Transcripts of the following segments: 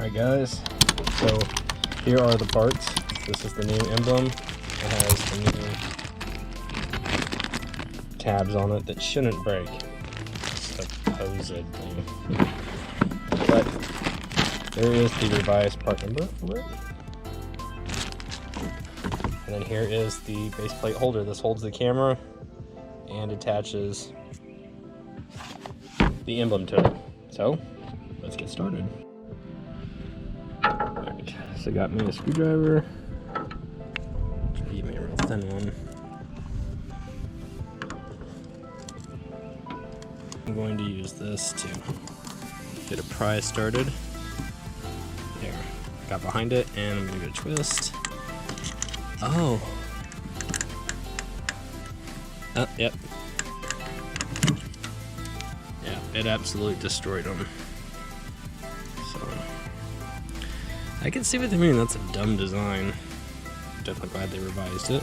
Alright guys, so here are the parts. This is the new emblem. It has the new tabs on it that shouldn't break, supposedly. But there is the revised part number for it. And then here is the base plate holder. This holds the camera and attaches the emblem to it. So let's get started. Alright, so I got me a screwdriver. Give me a real thin one. I'm going to use this to get a pry started. There, got behind it, and I'm going to give it a twist. Oh, yep. Yeah, it absolutely destroyed them. So, I can see what they mean. That's a dumb design. Definitely glad they revised it.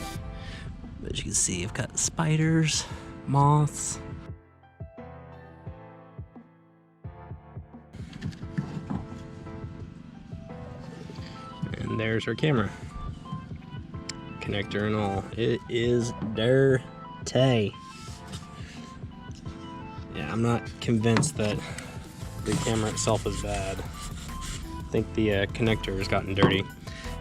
But as you can see, I've got spiders, moths. And there's our camera. Connector and all. It is dirty. Yeah, I'm not convinced that the camera itself is bad. I think the connector has gotten dirty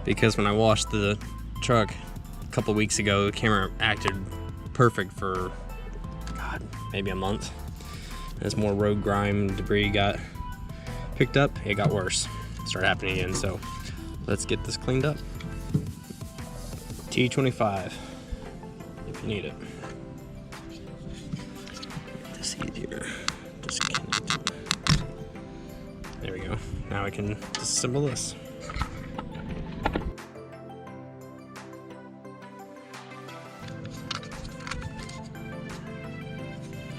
because when I washed the truck a couple weeks ago, the camera acted perfect for, God, maybe a month. As more road grime debris got picked up, it got worse. It started happening again, so let's get this cleaned up. T25 if you need it. Get this easier. Just connect it. There we go. Now I can disassemble this.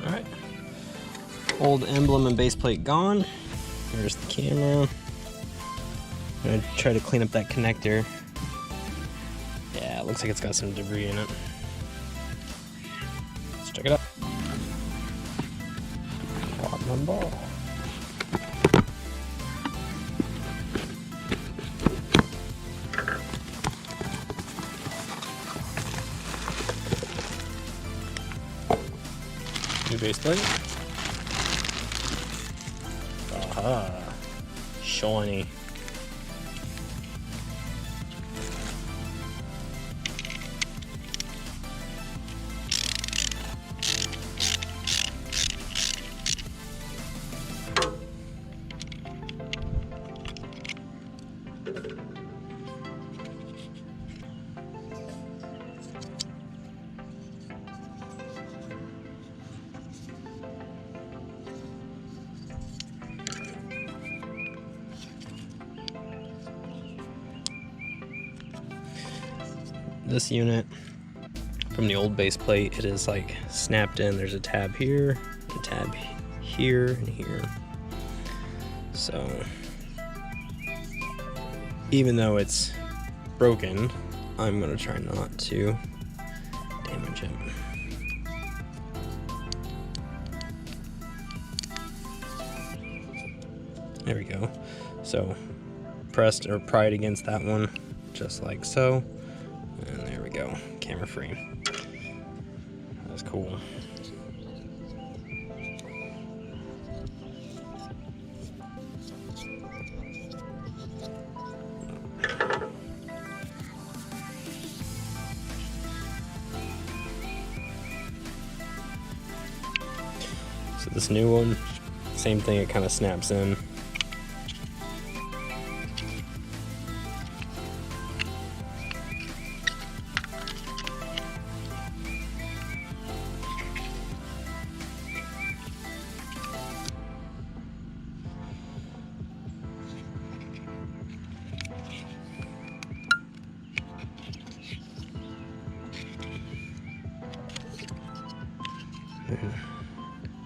Alright. Old emblem and base plate gone. There's the camera. I'm gonna try to clean up that connector. Yeah, it looks like it's got some debris in it. Let's check it out. Walk my ball. New base plate. Aha. Shiny. This unit from the old base plate, it is like snapped in. There's a tab here, a tab here, and here. So even though it's broken, I'm gonna try not to damage it. There we go. So pressed or pried against that one, just like so. And there we go, camera free. That's cool. So this new one, same thing, it kind of snaps in.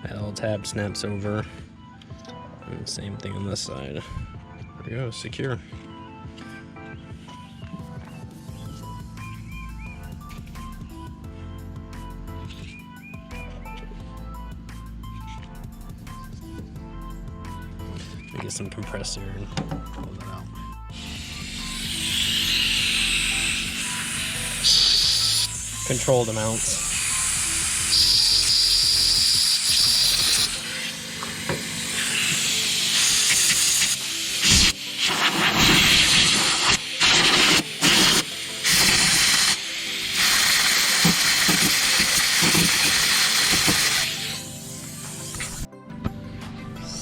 That little tab snaps over. And same thing on this side. There we go, secure. Get some compressor and pull that controlled amounts.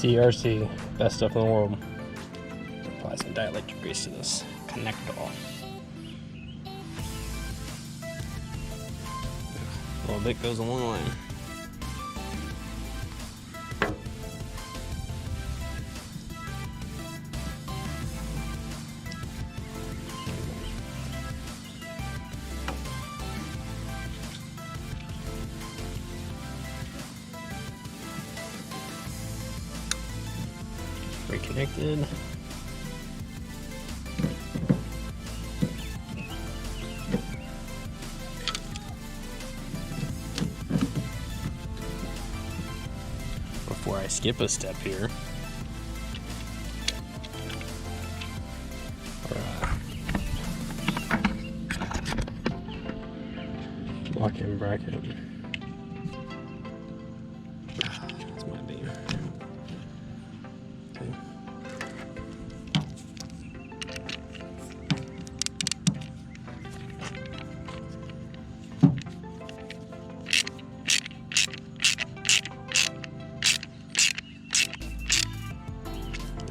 CRC, best stuff in the world. Apply some dielectric grease to this connector. A little bit goes a long way. Reconnected. Before I skip a step here, lock-in bracket. This might be. Okay.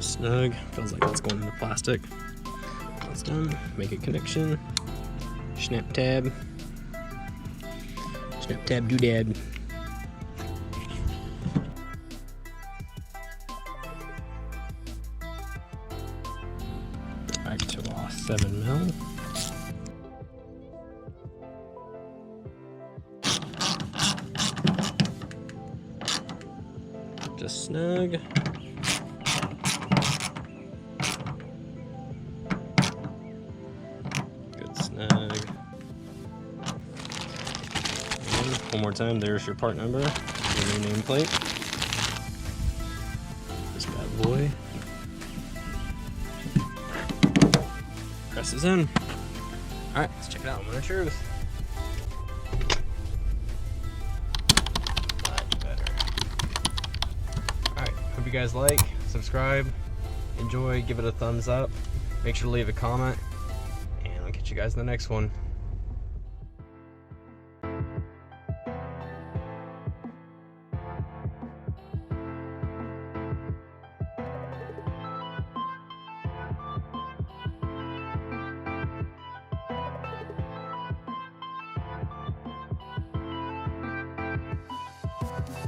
Snug, feels like it's going into plastic. That's done. Make a connection. Snap tab. Snap tab doodad. Back to 7mm. Just snug. Snug. And one more time, there's your part number, your new nameplate. This bad boy. Presses in. Alright, let's check it out. Moment of truth. Much better. Alright, hope you guys like, subscribe, enjoy, give it a thumbs up. Make sure to leave a comment. Catch you guys in the next one.